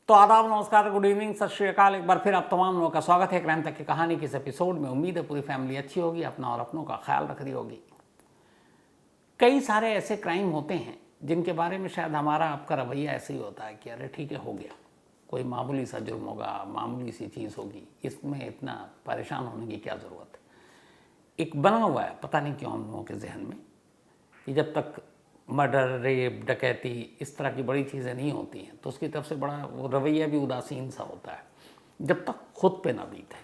तो आदाब, नमस्कार, गुड इवनिंग, सत श्री अकाल। एक बार फिर आप तमाम लोगों का स्वागत है क्राइम तक की कहानी के इस एपिसोड में। उम्मीद है पूरी फैमिली अच्छी होगी, अपना और अपनों का ख्याल रख रही होगी। कई सारे ऐसे क्राइम होते हैं जिनके बारे में शायद हमारा आपका रवैया ऐसे ही होता है कि अरे ठीक है, हो गया, कोई मामूली सा जुर्म होगा, मामूली सी चीज़ होगी, इसमें इतना परेशान होने की क्या ज़रूरत है। एक बना हुआ है, पता नहीं क्यों हम लोगों के जहन में, कि जब तक मर्डर, रेप, डकैती, इस तरह की बड़ी चीज़ें नहीं होती हैं तो उसकी तरफ से बड़ा वो रवैया भी उदासीन सा होता है, जब तक खुद पे ना बीते।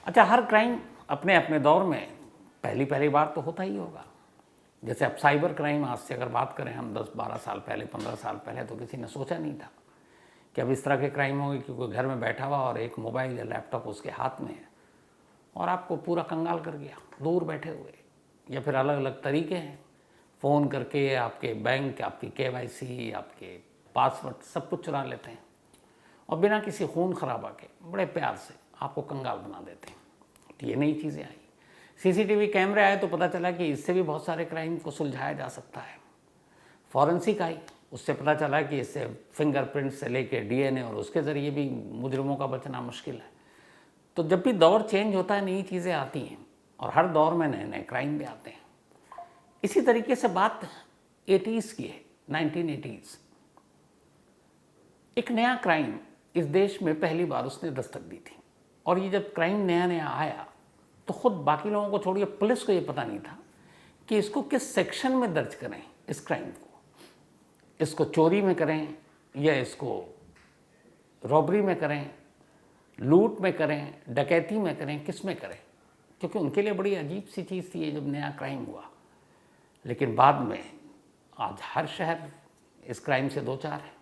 अच्छा, हर क्राइम अपने अपने दौर में पहली बार तो होता ही होगा। जैसे अब साइबर क्राइम, आज से अगर बात करें हम 10-12 साल पहले, 15 साल पहले, तो किसी ने सोचा नहीं था कि अब इस तरह के क्राइम होंगे कि कोई घर में बैठा हुआ और एक मोबाइल या लैपटॉप उसके हाथ में है और आपको पूरा कंगाल कर गया दूर बैठे हुए। या फिर अलग अलग तरीके हैं, फ़ोन करके आपके बैंक, आपकी KYC, आपके पासवर्ड सब कुछ चुरा लेते हैं और बिना किसी खून खराबा के बड़े प्यार से आपको कंगाल बना देते हैं। तो ये नई चीज़ें आई, CCTV कैमरे आए तो पता चला कि इससे भी बहुत सारे क्राइम को सुलझाया जा सकता है। फॉरेंसिक आई, उससे पता चला कि इससे फिंगरप्रिंट से लेके DNA और उसके ज़रिए भी मुजरिमों का बचना मुश्किल है। तो जब भी दौर चेंज होता है, नई चीज़ें आती हैं और हर दौर में नए नए क्राइम भी आते हैं। इसी तरीके से बात 80s की है, 1980s। एक नया क्राइम इस देश में पहली बार उसने दस्तक दी थी और ये जब क्राइम नया नया आया तो खुद बाकी लोगों को छोड़िए, पुलिस को ये पता नहीं था कि इसको किस सेक्शन में दर्ज करें। इस क्राइम को, इसको चोरी में करें या इसको रॉबरी में करें, लूट में करें, डकैती में करें, किस में करें, क्योंकि उनके लिए बड़ी अजीब सी चीज़ थी ये जब नया क्राइम हुआ। लेकिन बाद में आज हर शहर इस क्राइम से दो चार है।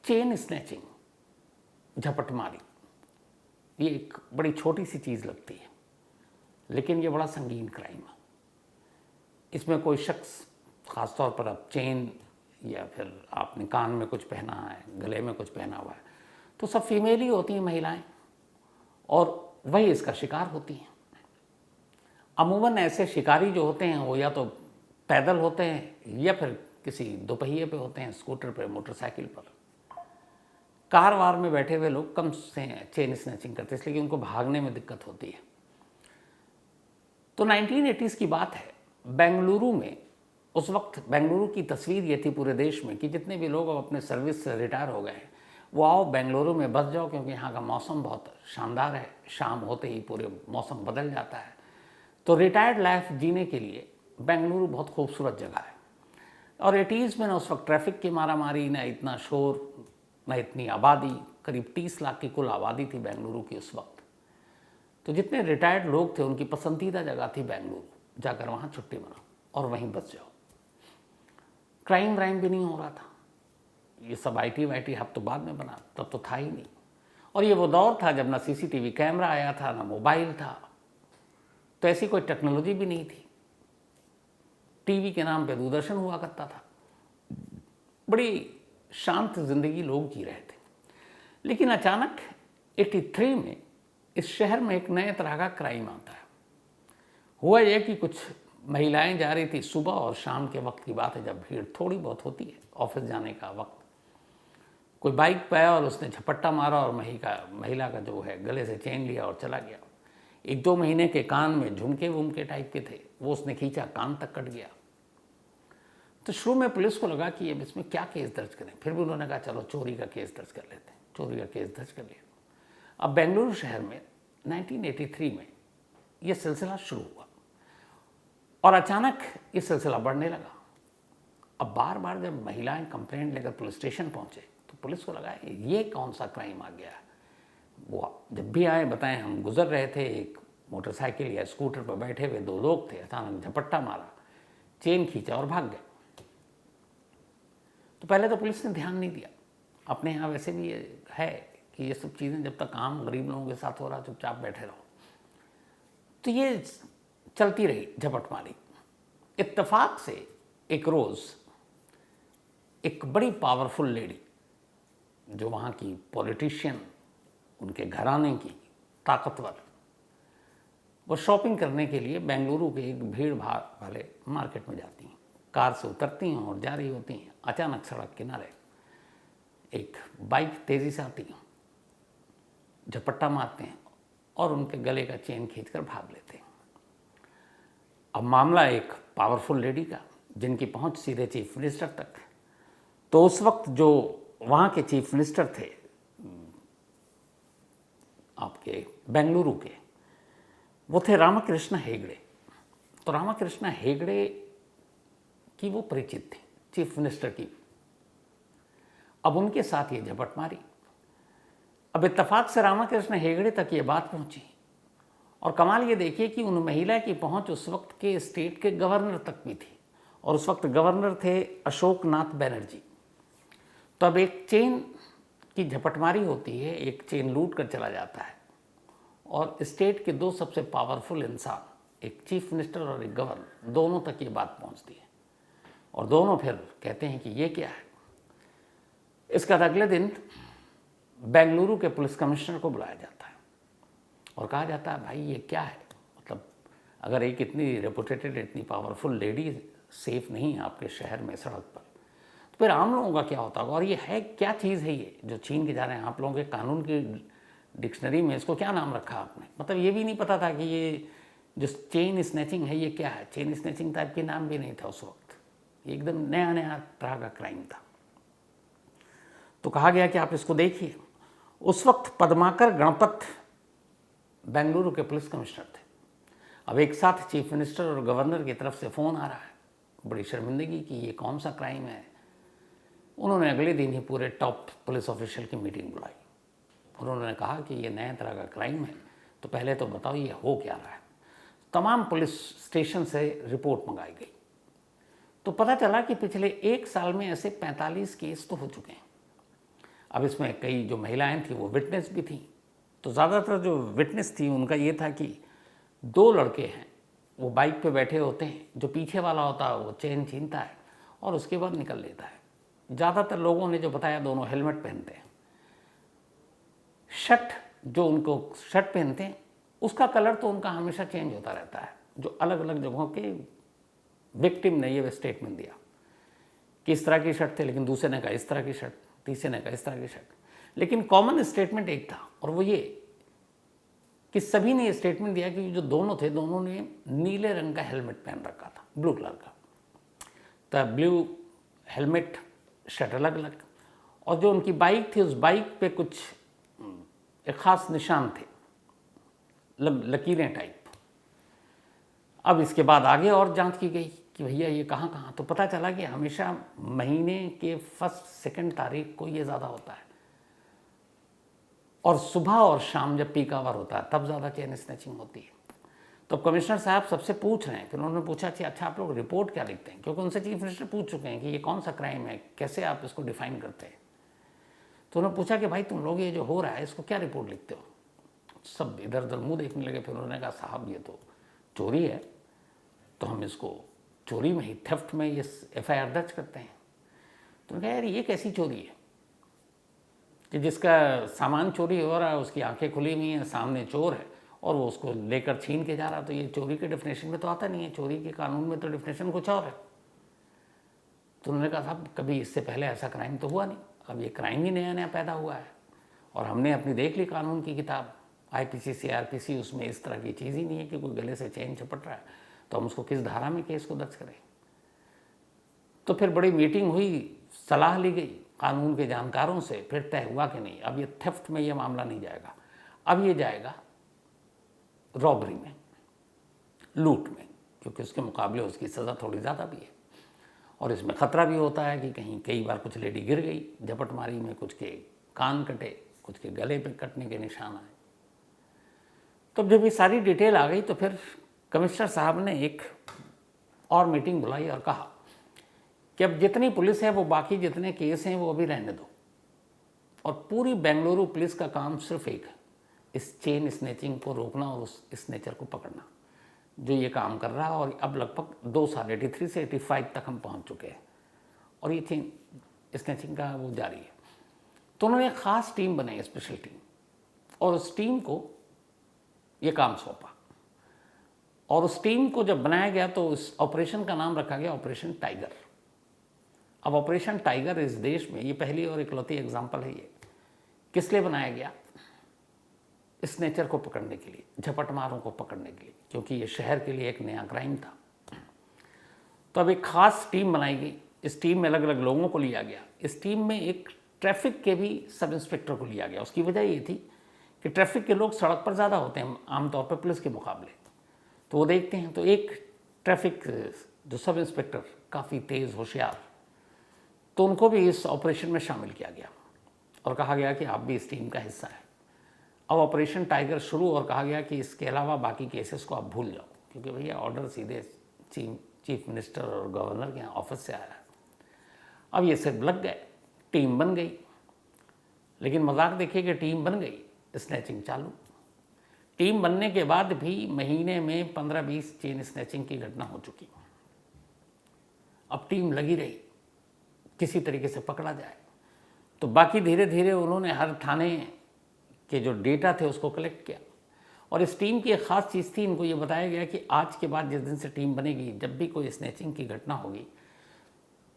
चेन स्नैचिंग, झपटमारी, ये एक बड़ी छोटी सी चीज़ लगती है लेकिन ये बड़ा संगीन क्राइम है। इसमें कोई शख्स, ख़ासतौर पर अब चेन या फिर आपने कान में कुछ पहना है, गले में कुछ पहना हुआ है, तो सब फीमेल ही होती हैं, महिलाएं, और वही इसका शिकार होती हैं। अमूमन ऐसे शिकारी जो होते हैं वो या तो पैदल होते हैं या फिर किसी दोपहिए पे होते हैं, स्कूटर पे, मोटरसाइकिल पर। कार वार में बैठे हुए लोग कम से चेन स्नैचिंग करते हैं, इसलिए कि उनको भागने में दिक्कत होती है। तो 1980s की बात है, बेंगलुरु में, उस वक्त बेंगलुरु की तस्वीर ये थी पूरे देश में कि जितने भी लोग अब अपने सर्विस से रिटायर हो गए हैं वो आओ बेंगलुरु में बस जाओ, क्योंकि यहाँ का मौसम बहुत शानदार है। शाम होते ही पूरे मौसम बदल जाता है। तो रिटायर्ड लाइफ जीने के लिए बेंगलुरु बहुत खूबसूरत जगह है। और 80s में ना उस वक्त ट्रैफिक की मारामारी, ना इतना शोर, ना इतनी आबादी, करीब 30 लाख की कुल आबादी थी बेंगलुरु की उस वक्त। तो जितने रिटायर्ड लोग थे उनकी पसंदीदा जगह थी बेंगलुरु, जाकर वहाँ छुट्टी मनाओ और वहीं बस जाओ। क्राइम व्राइम भी नहीं हो रहा था। ये सब IT हब तो बाद में बना, तब तो था ही नहीं। और ये वो दौर था जब ना CCTV कैमरा आया था, ना मोबाइल था, तो ऐसी कोई टेक्नोलॉजी भी नहीं थी। टीवी के नाम पे दूरदर्शन हुआ करता था। बड़ी शांत जिंदगी लोग जी रहे थे। लेकिन अचानक 83 में इस शहर में एक नए तरह का क्राइम आता है। हुआ यह कि कुछ महिलाएं जा रही थी सुबह और शाम के वक्त की बात है, जब भीड़ थोड़ी बहुत होती है, ऑफिस जाने का वक्त। कोई बाइक पे आया और उसने झपट्टा मारा और महिला का जो है गले से चेन लिया और चला गया। 1-2 महीने के कान में झुमके वुमके टाइप के थे, वो उसने खींचा, कान तक कट गया। तो शुरू में पुलिस को लगा कि अब इसमें क्या केस दर्ज करें। फिर भी उन्होंने कहा चलो चोरी का केस दर्ज कर लेते हैं। चोरी का केस दर्ज कर लिया। अब बेंगलुरु शहर में 1983 में यह सिलसिला शुरू हुआ और अचानक ये सिलसिला बढ़ने लगा। अब बार बार जब महिलाएं कंप्लेंट लेकर पुलिस स्टेशन पहुंचे तो पुलिस को लगा ये कौन सा क्राइम आ गया है। वो जब भी आए बताएं, हम गुजर रहे थे, एक मोटरसाइकिल या स्कूटर पर बैठे हुए 2 लोग थे, अचानक झपट्टा मारा, चेन खींचा और भाग गए। तो पहले तो पुलिस ने ध्यान नहीं दिया। अपने यहाँ वैसे भी ये है कि ये सब चीज़ें जब तक आम गरीब लोगों के साथ हो रहा, चुपचाप बैठे रहो। तो ये चलती रही झपटमारी। इत्तेफाक से एक रोज़ एक बड़ी पावरफुल लेडी, जो वहाँ की पॉलिटिशियन, उनके घराने की ताकतवर, वो शॉपिंग करने के लिए बेंगलुरु के एक भीड़ भाड़ वाले मार्केट में जाती हैं। कार से उतरती हैं और जा रही होती हैं। अचानक सड़क किनारे एक बाइक तेज़ी से आती है, झपट्टा मारते हैं और उनके गले का चेन खींचकर भाग लेते हैं। अब मामला एक पावरफुल लेडी का, जिनकी पहुंच सीधे चीफ मिनिस्टर तक। तो उस वक्त जो वहाँ के चीफ मिनिस्टर थे आपके बेंगलुरु के, वो थे रामकृष्ण हेगड़े। तो रामकृष्ण हेगड़े की वो परिचित थी चीफ मिनिस्टर की। अब उनके साथ ये झपट मारी। अब इत्तेफाक से रामकृष्ण हेगड़े तक ये बात पहुंची। और कमाल ये देखिए कि उन महिला की पहुंच उस वक्त के स्टेट के गवर्नर तक भी थी, और उस वक्त गवर्नर थे अशोक नाथ बनर्जी। तो अब एक चेन की झपटमारी होती है, एक चेन लूट कर चला जाता है, और स्टेट के दो सबसे पावरफुल इंसान, एक चीफ मिनिस्टर और एक गवर्नर, दोनों तक ये बात पहुंचती है। और दोनों फिर कहते हैं कि ये क्या है। इसका अगले दिन बेंगलुरु के पुलिस कमिश्नर को बुलाया जाता है और कहा जाता है, भाई ये क्या है, मतलब अगर एक इतनी रेपुटेटेड, इतनी पावरफुल लेडी सेफ नहीं है आपके शहर में सड़क पर, तो फिर आम लोगों का क्या होता होगा। और ये है क्या चीज़ है ये जो छीन के जा रहे हैं। आप लोगों के कानून की डिक्शनरी में इसको क्या नाम रखा आपने, मतलब ये भी नहीं पता था कि ये जो चेन स्नैचिंग है ये क्या है। चेन स्नैचिंग टाइप के नाम भी नहीं था उस वक्त, एकदम नया नया तरह का क्राइम था। तो कहा गया कि आप इसको देखिए। उस वक्त पद्माकर गणपत बेंगलुरु के पुलिस कमिश्नर थे। अब एक साथ चीफ मिनिस्टर और गवर्नर की तरफ से फ़ोन आ रहा है, बड़ी शर्मिंदगी कि ये कौन सा क्राइम है। उन्होंने अगले दिन ही पूरे टॉप पुलिस ऑफिशियल की मीटिंग बुलाई। उन्होंने कहा कि ये नए तरह का क्राइम है, तो पहले तो बताओ ये हो क्या रहा है। तमाम पुलिस स्टेशन से रिपोर्ट मंगाई गई। तो पता चला कि पिछले एक साल में ऐसे 45 केस तो हो चुके हैं। अब इसमें कई जो महिलाएं थी वो विटनेस भी थी। तो ज़्यादातर जो विटनेस थी उनका ये था कि दो लड़के हैं, वो बाइक पे बैठे होते हैं, जो पीछे वाला होता है वो चेन छीनता है और उसके बाद निकल लेता है। ज़्यादातर लोगों ने जो बताया दोनों हेलमेट पहनते हैं। शर्ट जो उनको शर्ट पहनते हैं उसका कलर तो उनका हमेशा चेंज होता रहता है। जो अलग अलग जगहों के विक्टिम ने ये स्टेटमेंट दिया कि इस तरह की शर्ट थे, लेकिन दूसरे ने कहा इस तरह की शर्ट, तीसरे ने कहा इस तरह की शर्ट। लेकिन कॉमन स्टेटमेंट एक था, और वो ये कि सभी ने ये स्टेटमेंट दिया कि जो दोनों थे दोनों ने नीले रंग का हेलमेट पहन रखा था, ब्लू कलर का। तो ब्लू हेलमेट, शर्ट अलग अलग, और जो उनकी बाइक थी उस बाइक पे कुछ एक ख़ास निशान थे, लकीरें टाइप। अब इसके बाद आगे और जांच की गई कि भैया ये कहाँ कहाँ। तो पता चला कि हमेशा महीने के फर्स्ट सेकंड तारीख को ये ज़्यादा होता है, और सुबह और शाम जब पीक आवर होता है तब ज़्यादा चेन स्नैचिंग होती है। तो कमिश्नर साहब सबसे पूछ रहे हैं। फिर उन्होंने पूछा कि अच्छा आप लोग रिपोर्ट क्या लिखते हैं, क्योंकि उनसे चीफ मिनिस्टर पूछ चुके हैं कि ये कौन सा क्राइम है, कैसे आप इसको डिफाइन करते हैं। तो उन्होंने पूछा कि भाई तुम लोग ये जो हो रहा है इसको क्या रिपोर्ट लिखते हो। सब इधर उधर मुँह देखने लगे। फिर उन्होंने कहा साहब ये तो चोरी है, तो हम इसको चोरी में ही, थेफ्ट में ये FIR दर्ज करते हैं। तो उन्होंने कहा यार ये कैसी चोरी है कि जिसका सामान चोरी हो रहा है, उसकी आंखें खुली हुई हैं, सामने चोर है और वो उसको लेकर छीन के जा रहा। तो ये चोरी के डेफिनेशन में तो आता नहीं है, चोरी के कानून में तो डेफिनेशन कुछ और है। तो उन्होंने कहा साहब कभी इससे पहले ऐसा क्राइम तो हुआ नहीं, अब ये क्राइम ही नया नया पैदा हुआ है, और हमने अपनी देख ली कानून की किताब IPC CRPC, उसमें इस तरह की चीज़ ही नहीं है कि कोई गले से चेन झपट रहा है, तो हम उसको किस धारा में केस को दर्ज करें। तो फिर बड़ी मीटिंग हुई, सलाह ली गई कानून के जानकारों से। फिर तय हुआ कि नहीं, अब ये थेफ्ट में ये मामला नहीं जाएगा, अब ये जाएगा रॉबरी में, लूट में, क्योंकि उसके मुकाबले उसकी सज़ा थोड़ी ज़्यादा भी है, और इसमें ख़तरा भी होता है कि कहीं कई बार कुछ लेडी गिर गई झपटमारी में, कुछ के कान कटे, कुछ के गले पे कटने के निशान आए। तो जब ये सारी डिटेल आ गई तो फिर कमिश्नर साहब ने एक और मीटिंग बुलाई और कहा कि अब जितनी पुलिस है वो बाकी जितने केस हैं वो अभी रहने दो, और पूरी बेंगलुरु पुलिस का काम सिर्फ एक है, इस चेन स्नैचिंग को रोकना और उस स्नैचर को पकड़ना जो ये काम कर रहा है। और अब लगभग 2 साल 83 से 85 तक हम पहुंच चुके हैं, और ये चेन स्नैचिंग का वो जारी है। तो उन्होंने एक ख़ास टीम बनाई, स्पेशल टीम, और उस टीम को ये काम सौंपा। और उस टीम को जब बनाया गया तो उस ऑपरेशन का नाम रखा गया ऑपरेशन टाइगर। अब ऑपरेशन टाइगर इस देश में ये पहली और इकलौती एग्जाम्पल है। ये किस लिए बनाया गया? स्नेचर को पकड़ने के लिए, झपटमारों को पकड़ने के लिए, क्योंकि ये शहर के लिए एक नया क्राइम था। तो अब एक खास टीम बनाई गई। इस टीम में अलग अलग लोगों को लिया गया। इस टीम में एक ट्रैफिक के भी सब इंस्पेक्टर को लिया गया। उसकी वजह ये थी कि ट्रैफिक के लोग सड़क पर ज़्यादा होते हैं आमतौर पर पुलिस के मुकाबले, तो वो देखते हैं। तो एक ट्रैफिक जो सब इंस्पेक्टर काफ़ी तेज़, होशियार, तो उनको भी इस ऑपरेशन में शामिल किया गया और कहा गया कि आप भी इस टीम का हिस्सा है। अब ऑपरेशन टाइगर शुरू, और कहा गया कि इसके अलावा बाकी केसेस को आप भूल जाओ, क्योंकि भैया ऑर्डर सीधे चीफ मिनिस्टर और गवर्नर के ऑफिस से आया है। अब ये सब लग गए, टीम बन गई। लेकिन मजाक देखिए कि टीम बन गई, स्नैचिंग चालू। टीम बनने के बाद भी महीने में 15-20 चेन स्नैचिंग की घटना हो चुकी। अब टीम लगी रही किसी तरीके से पकड़ा जाए। तो बाकी धीरे धीरे उन्होंने हर थाने के जो डेटा थे उसको कलेक्ट किया। और इस टीम की एक ख़ास चीज़ थी, इनको ये बताया गया कि आज के बाद जिस दिन से टीम बनेगी, जब भी कोई स्नैचिंग की घटना होगी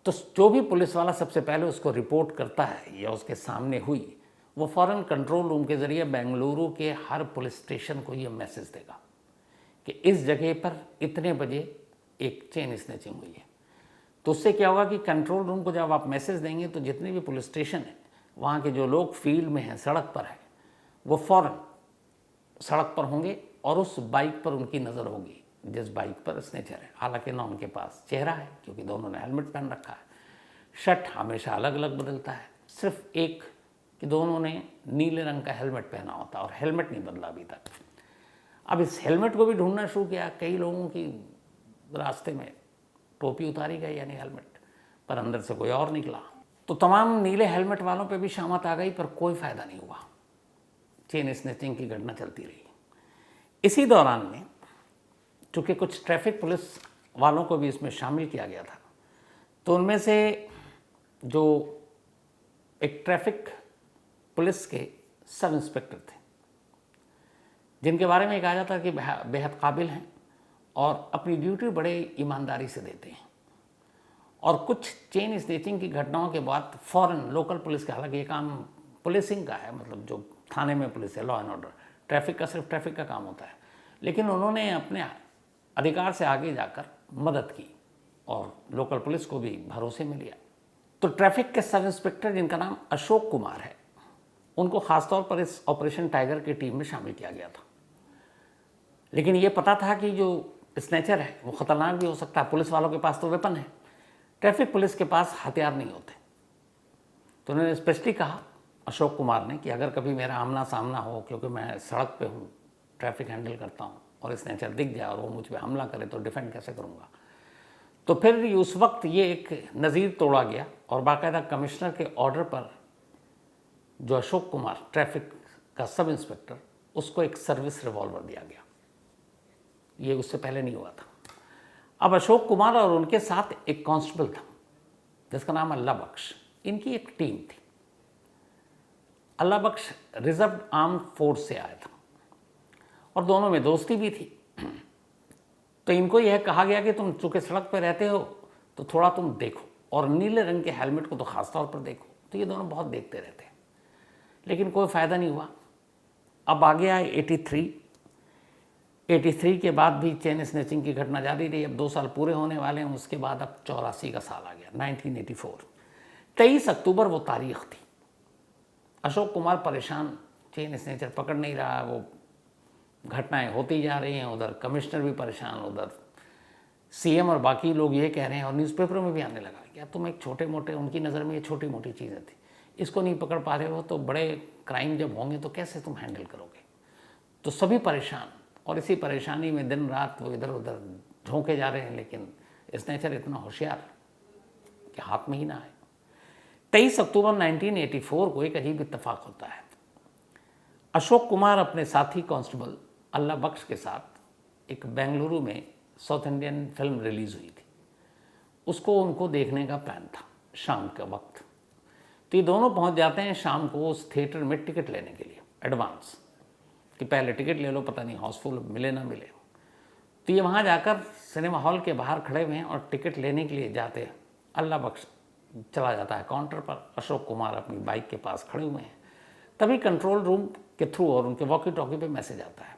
तो जो भी पुलिस वाला सबसे पहले उसको रिपोर्ट करता है या उसके सामने हुई, वो फ़ौरन कंट्रोल रूम के ज़रिए बेंगलुरु के हर पुलिस स्टेशन को ये मैसेज देगा कि इस जगह पर इतने बजे एक चेन स्नैचिंग हुई है। तो उससे क्या होगा कि कंट्रोल रूम को जब आप मैसेज देंगे तो जितने भी पुलिस स्टेशन हैं, वहाँ के जो लोग फील्ड में हैं, सड़क पर हैं, वो फ़ौरन सड़क पर होंगे और उस बाइक पर उनकी नज़र होगी जिस बाइक पर स्नेचर है। हालांकि ना उनके पास चेहरा है क्योंकि दोनों ने हेलमेट पहन रखा है, शर्ट हमेशा अलग अलग बदलता है, सिर्फ एक कि दोनों ने नीले रंग का हेलमेट पहना होता और हेलमेट नहीं बदला अभी तक। अब इस हेलमेट को भी ढूंढना शुरू किया। कई लोगों की रास्ते में टोपी उतारी गई यानी हेलमेट, पर अंदर से कोई और निकला। तो तमाम नीले हेलमेट वालों पे भी शामत आ गई, पर कोई फ़ायदा नहीं हुआ। चेन स्नैचिंग की घटना चलती रही। इसी दौरान में चूँकि कुछ ट्रैफिक पुलिस वालों को भी इसमें शामिल किया गया था, तो उनमें से जो एक ट्रैफिक पुलिस के सब इंस्पेक्टर थे, जिनके बारे में कहा जाता है कि बेहद काबिल हैं और अपनी ड्यूटी बड़े ईमानदारी से देते हैं, और कुछ चेन स्नैचिंग की घटनाओं के बाद फ़ौरन लोकल पुलिस का, हालांकि ये काम पुलिसिंग का है, मतलब जो थाने में पुलिस है, लॉ एंड ऑर्डर, ट्रैफिक का सिर्फ ट्रैफिक का काम होता है, लेकिन उन्होंने अपने अधिकार से आगे जाकर मदद की और लोकल पुलिस को भी भरोसे में लिया। तो ट्रैफिक के सब इंस्पेक्टर, जिनका नाम अशोक कुमार है, उनको ख़ासतौर पर इस ऑपरेशन टाइगर की टीम में शामिल किया गया था। लेकिन ये पता था कि जो स्नैचर है वो ख़तरनाक भी हो सकता है। पुलिस वालों के पास तो वेपन है, ट्रैफिक पुलिस के पास हथियार नहीं होते। तो उन्होंने स्पेशली कहा अशोक कुमार ने कि अगर कभी मेरा आमना सामना हो, क्योंकि मैं सड़क पे हूँ, ट्रैफिक हैंडल करता हूँ, और स्नैचर दिख जाए और वो मुझ पर हमला करे तो डिफेंड कैसे करूँगा। तो फिर उस वक्त ये एक नज़ीर तोड़ा गया और बाकायदा कमिश्नर के ऑर्डर पर जो अशोक कुमार ट्रैफिक का सब इंस्पेक्टर, उसको एक सर्विस रिवॉल्वर दिया गया। ये उससे पहले नहीं हुआ था। अब अशोक कुमार और उनके साथ एक कांस्टेबल था जिसका नाम अल्लाह बख्श, इनकी एक टीम थी। अल्लाह बख्श रिजर्व आर्म फोर्स से आया था और दोनों में दोस्ती भी थी। तो इनको यह कहा गया कि तुम चूँकि सड़क पर रहते हो तो थोड़ा तुम देखो, और नीले रंग के हेलमेट को तो ख़ास तौर पर देखो। तो ये दोनों बहुत देखते रहते हैं, लेकिन कोई फ़ायदा नहीं हुआ। अब आ गया 83 के बाद भी चेन स्नैचिंग की घटना जारी रही। अब 2 साल पूरे होने वाले हैं, उसके बाद अब 84 का साल आ गया, 1984। 23 अक्टूबर वो तारीख थी। अशोक कुमार परेशान, चेन स्नैचर पकड़ नहीं रहा, वो घटनाएं होती जा रही हैं, उधर कमिश्नर भी परेशान, उधर सीएम और बाकी लोग ये कह रहे हैं, और न्यूज़पेपर में भी आने लगा क्या तुम एक छोटे मोटे, उनकी नज़र में ये छोटी मोटी चीज़ें थी, इसको नहीं पकड़ पा रहे हो, तो बड़े क्राइम जब होंगे तो कैसे तुम हैंडल करोगे। तो सभी परेशान, और इसी परेशानी में दिन रात वो इधर उधर झोंके जा रहे हैं, लेकिन स्नैचर इतना होशियार कि हाथ में ही ना आए। 23 अक्टूबर 1984 को एक अजीब इत्तेफाक होता है। अशोक कुमार अपने साथी कांस्टेबल अल्लाह बख्श के साथ एक बेंगलुरु में साउथ इंडियन फिल्म रिलीज़ हुई थी, उसको उनको देखने का प्लान था शाम के वक्त। तो ये दोनों पहुंच जाते हैं शाम को उस थिएटर में टिकट लेने के लिए, एडवांस, कि पहले टिकट ले लो, पता नहीं हाउसफुल मिले ना मिले। तो ये वहाँ जाकर सिनेमा हॉल के बाहर खड़े हुए हैं और टिकट लेने के लिए जाते हैं। अल्लाह बख्श चला जाता है काउंटर पर। अशोक कुमार अपनी बाइक के पास खड़े हुए हैं, तभी कंट्रोल रूम के थ्रू और उनके वॉकी टॉकी पे मैसेज आता है।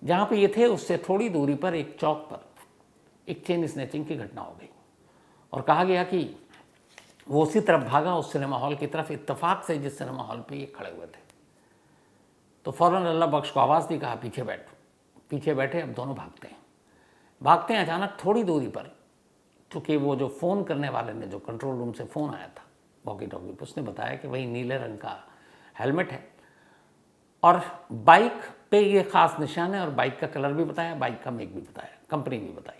जहाँ पे ये थे उससे थोड़ी दूरी पर एक चौक पर एक चेन स्नैचिंग की घटना हो गई और कहा गया कि वो उसी तरफ भागा, उस सिनेमा हॉल की तरफ, इत्तेफाक से जिस सिनेमा हॉल पे ये खड़े हुए थे। तो फौरन अल्लाह बख्श को आवाज़ दी, कहा पीछे बैठो। पीछे बैठे, अब दोनों भागते हैं। अचानक थोड़ी दूरी पर, चूँकि वो जो फ़ोन करने वाले ने, जो कंट्रोल रूम से फ़ोन आया था वॉकी टॉकी पर, उसने बताया कि वही नीले रंग का हेलमेट है और बाइक पे ये ख़ास निशान है, और बाइक का कलर भी बताया, बाइक का मेक भी बताया, कंपनी भी बताई।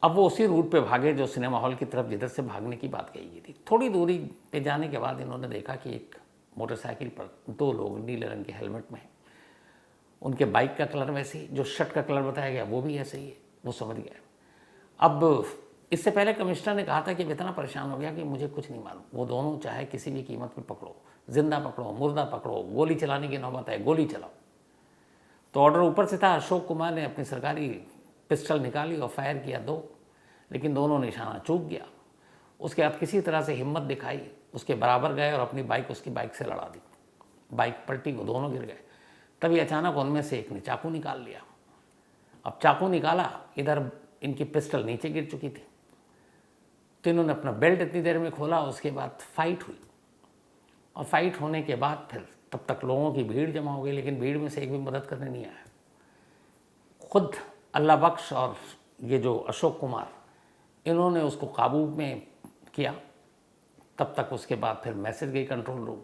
अब वो उसी रूट पे भागे जो सिनेमा हॉल की तरफ जिधर से भागने की बात कही गई थी। थोड़ी दूरी पे जाने के बाद इन्होंने देखा कि एक मोटरसाइकिल पर 2 लोग नीले रंग के हेलमेट में हैं। उनके बाइक का कलर वैसे ही, जो शर्ट का कलर बताया गया वो भी ऐसे ही है। वो समझ गए। अब इससे पहले कमिश्नर ने कहा था कि इतना परेशान हो गया कि मुझे कुछ नहीं मालूम, वो दोनों चाहे किसी भी कीमत पर पकड़ो, जिंदा पकड़ो, मुर्दा पकड़ो, गोली चलाने की नौबत है, गोली चलाओ। तो ऑर्डर ऊपर से था। अशोक कुमार ने अपनी सरकारी पिस्टल निकाली और फायर किया 2, लेकिन दोनों निशाना चूक गया। उसके बाद किसी तरह से हिम्मत दिखाई, उसके बराबर गए और अपनी बाइक उसकी बाइक से लड़ा दी। बाइक पलटी, वो दोनों गिर गए। तभी अचानक उनमें से एक ने चाकू निकाल लिया। अब चाकू निकाला, इधर इनकी पिस्टल नीचे गिर चुकी थी, तो इन्होंने अपना बेल्ट इतनी देर में खोला। उसके बाद फाइट हुई, और फाइट होने के बाद फिर तब तक लोगों की भीड़ जमा हो गई, लेकिन भीड़ में से एक भी मदद करने नहीं आया। खुद अल्लाह बख्श और ये जो अशोक कुमार, इन्होंने उसको काबू में किया। तब तक उसके बाद फिर मैसेज गई कंट्रोल रूम,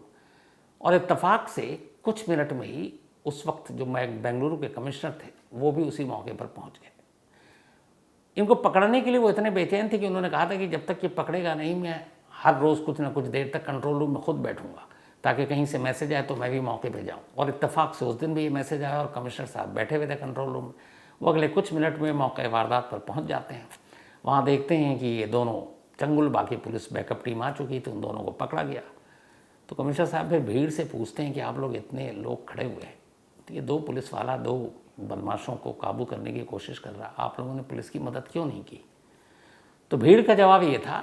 और इत्तेफाक से कुछ मिनट में ही उस वक्त जो बेंगलुरु के कमिश्नर थे वो भी उसी मौके पर पहुंच गए। इनको पकड़ने के लिए वो इतने बेचैन थे कि उन्होंने कहा था कि जब तक ये पकड़ेगा नहीं, मैं हर रोज़ कुछ ना कुछ देर तक कंट्रोल रूम में खुद बैठूंगा, ताकि कहीं से मैसेज आए तो मैं भी मौके पे जाऊं। और इत्तेफाक से उस दिन भी ये मैसेज आया और कमिश्नर साहब बैठे हुए थे कंट्रोल रूम में। वो अगले कुछ मिनट में मौके वारदात पर पहुंच जाते हैं। वहाँ देखते हैं कि ये दोनों चंगुल, बाकी पुलिस बैकअप टीम आ चुकी थी, उन दोनों को पकड़ा गया। तो कमिश्नर साहब फिर भीड़ से पूछते हैं कि आप लोग इतने लोग खड़े हुए हैं, तो ये 2 पुलिस वाला 2 बदमाशों को काबू करने की कोशिश कर रहा, आप लोगों ने पुलिस की मदद क्यों नहीं की? तो भीड़ का जवाब ये था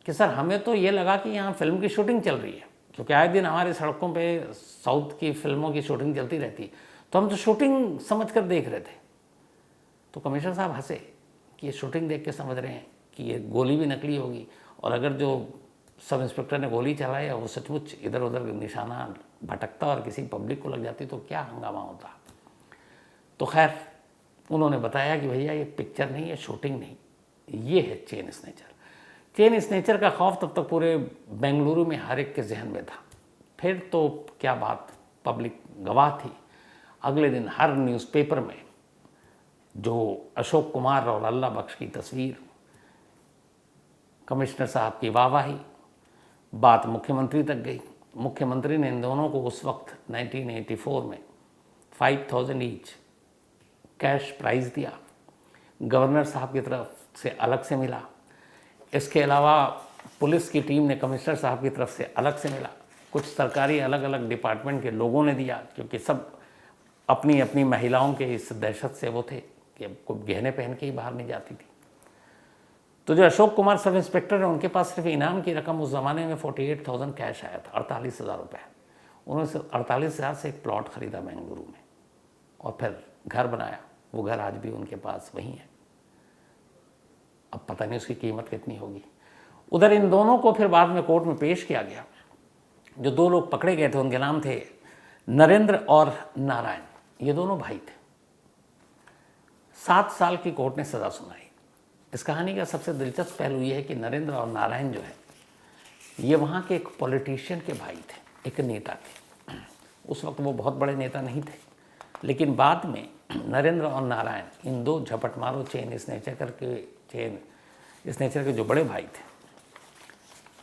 कि सर, हमें तो ये लगा कि यहाँ फिल्म की शूटिंग चल रही है, क्योंकि आए दिन हमारे सड़कों पे साउथ की फिल्मों की शूटिंग चलती रहती है, तो हम तो शूटिंग समझ कर देख रहे थे। तो कमिश्नर साहब हंसे कि ये शूटिंग देख के समझ रहे हैं कि ये गोली भी नकली होगी, और अगर जो सब इंस्पेक्टर ने गोली चलाई वो सचमुच इधर उधर निशाना भटकता और किसी पब्लिक को लग जाती तो क्या हंगामा होता। तो खैर उन्होंने बताया कि भैया ये पिक्चर नहीं है, शूटिंग नहीं, ये है चेन स्नेचर। चेन स्नेचर का खौफ तब तक पूरे बेंगलुरु में हर एक के जहन में था। फिर तो क्या बात, पब्लिक गवाह थी। अगले दिन हर न्यूज़पेपर में जो अशोक कुमार और अल्लाह बख्श की तस्वीर, कमिश्नर साहब की वाहवाही, बात मुख्यमंत्री तक गई। मुख्यमंत्री ने इन दोनों को उस वक्त 1984 में 5000 ईच कैश प्राइज़ दिया। गवर्नर साहब की तरफ से अलग से मिला। इसके अलावा पुलिस की टीम ने कमिश्नर साहब की तरफ से अलग से मिला। कुछ सरकारी अलग अलग डिपार्टमेंट के लोगों ने दिया, क्योंकि सब अपनी अपनी महिलाओं के इस दहशत से वो थे कि अब कोई गहने पहन के ही बाहर नहीं जाती थी। तो जो अशोक कुमार सब इंस्पेक्टर हैं, उनके पास सिर्फ इनाम की रकम उस ज़माने में 48,000 कैश आया था, 48,000 रुपये। उन्होंने 48,000 से एक प्लॉट ख़रीदा बेंगलुरु में, और फिर घर बनाया। वो घर आज भी उनके पास वहीं है। अब पता नहीं उसकी कीमत कितनी होगी। उधर इन दोनों को फिर बाद में कोर्ट में पेश किया गया। जो 2 लोग पकड़े गए थे उनके नाम थे नरेंद्र और नारायण। ये दोनों भाई थे। 7 साल की कोर्ट ने सज़ा सुनाई। इस कहानी का सबसे दिलचस्प पहलू ये है कि नरेंद्र और नारायण जो है, ये वहाँ के एक पॉलिटिशियन के भाई थे, एक नेता थे। उस वक्त वो बहुत बड़े नेता नहीं थे, लेकिन बाद में नरेंद्र और नारायण, इन 2 झपट मारो चेन स्नेचर के जो बड़े भाई थे,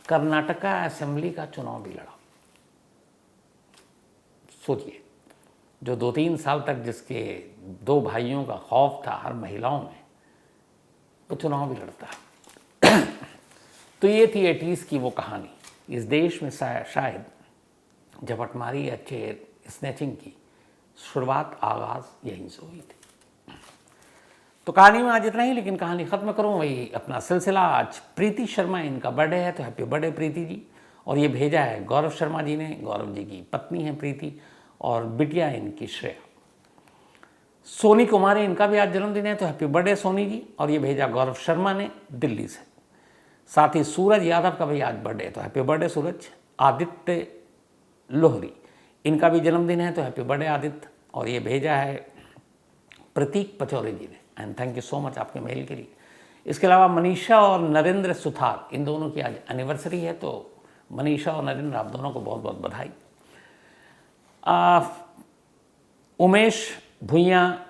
कर्नाटका असेंबली का चुनाव भी लड़ा। सोचिए, जो 2-3 साल तक जिसके 2 भाइयों का खौफ था हर महिलाओं में, वो चुनाव भी लड़ता। तो ये थी 80s की वो कहानी। इस देश में शायद झपटमारी या चेन स्नैचिंग की शुरुआत, आगाज़ यहीं से हुई थी। तो कहानी में आज इतना ही, लेकिन कहानी ख़त्म करूँ वही अपना सिलसिला। आज प्रीति शर्मा इनका बर्थडे है, तो हैप्पी बर्थडे प्रीति जी। और ये भेजा है गौरव शर्मा जी ने, गौरव जी की पत्नी है प्रीति, और बिटिया इनकी श्रेया। सोनी कुमारी इनका भी आज जन्मदिन है, तो हैप्पी बर्थडे सोनी जी। और ये भेजा गौरव शर्मा ने दिल्ली से। साथ ही सूरज यादव का भी आज बर्थडे है, तो हैप्पी बर्थडे सूरज। आदित्य लोहरी इनका भी जन्मदिन है, तो हैप्पी बर्थडे आदित्य। और ये भेजा है प्रतीक पचौरी जी ने, and thank you so much आपके मेल के लिए। इसके अलावा मनीषा और नरेंद्र सुथार, इन दोनों की आज एनिवर्सरी है, तो मनीषा और नरेंद्र आप दोनों को बहुत बहुत बधाई। उमेश भुइयाँ,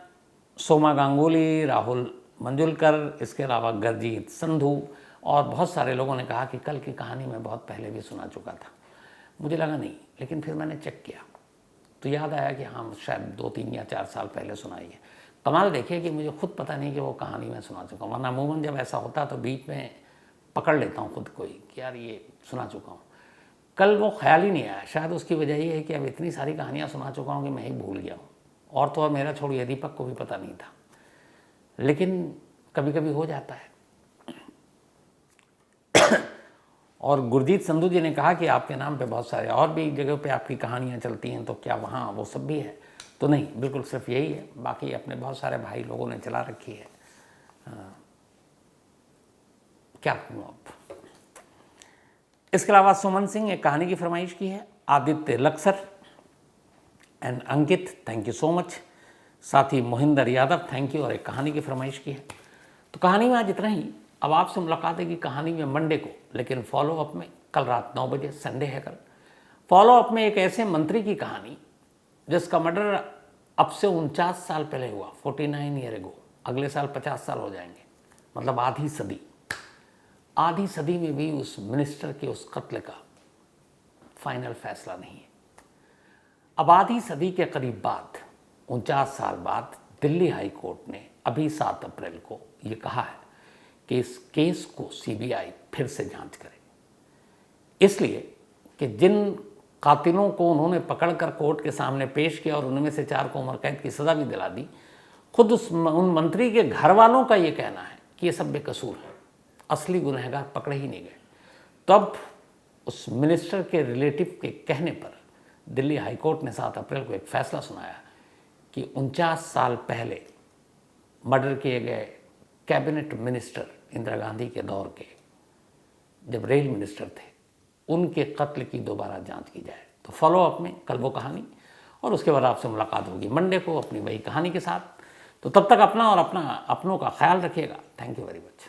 सोमा गांगुली, राहुल मंजुलकर, इसके अलावा गुरजीत संधू और बहुत सारे लोगों ने कहा कि कल की कहानी मैं बहुत पहले भी सुना चुका था। मुझे लगा नहीं, लेकिन फिर मैंने चेक किया तो याद आया कि हाँ शायद 2, 3 या 4 साल पहले सुनाई है। कमाल देखिए कि मुझे खुद पता नहीं कि वो कहानी मैं सुना चुका हूँ, वरना अमूमन जब ऐसा होता तो बीच में पकड़ लेता हूँ खुद को ही कि यार ये सुना चुका हूँ। कल वो ख्याल ही नहीं आया। शायद उसकी वजह ये है कि अब इतनी सारी कहानियाँ सुना चुका हूँ कि मैं ही भूल गया हूँ। और तो और मेरा छोड़िए दीपक को भी पता नहीं था, लेकिन कभी कभी हो जाता है। और गुरजीत संधू जी ने कहा कि आपके नाम पे बहुत सारे और भी जगह पे आपकी कहानियाँ चलती हैं, तो क्या वहाँ वो सब भी है? तो नहीं, बिल्कुल सिर्फ यही है। बाकी अपने बहुत सारे भाई लोगों ने चला रखी है। क्या कहूँ अब। इसके अलावा सुमन सिंह एक कहानी की फरमाइश की है। Aditya Laksar and Ankit, thank you so much. साथ ही मोहिंदर यादव, थैंक यू, और एक कहानी की फरमाइश की है। तो कहानी में आज इतना ही। अब आपसे मुलाकात है कि कहानी में मंडे को, लेकिन फॉलो अप में कल रात 9 बजे, संडे है कल। फॉलो अप में एक ऐसे मंत्री की कहानी जिसका मर्डर अब से 49 साल पहले हुआ, 49 ईयर एगो। अगले साल 50 साल हो जाएंगे, मतलब आधी सदी। आधी सदी में भी उस मिनिस्टर के उस कत्ल का फाइनल फैसला नहीं है। अब आधी सदी के करीब बाद, 49 साल बाद, दिल्ली हाई कोर्ट ने अभी 7 अप्रैल को ये कहा है कि इस केस को सीबीआई फिर से जांच करे, इसलिए कि जिन कातिलों को उन्होंने पकड़कर कोर्ट के सामने पेश किया और उनमें से 4 को उम्र कैद की सज़ा भी दिला दी, खुद उन मंत्री के घर वालों का ये कहना है कि ये सब बेकसूर है, असली गुनहगार पकड़े ही नहीं गए। तब उस मिनिस्टर के रिलेटिव के कहने पर दिल्ली हाई कोर्ट ने 7 अप्रैल को एक फैसला सुनाया कि 49 साल पहले मर्डर किए गए कैबिनेट मिनिस्टर इंदिरा गांधी के दौर के, जब रेल मिनिस्टर थे, उनके कत्ल की दोबारा जांच की जाए। तो फॉलो अप में कल वो कहानी, और उसके बाद आपसे मुलाकात होगी मंडे को अपनी वही कहानी के साथ। तो तब तक अपना और अपनों का ख्याल रखिएगा। Thank you very much.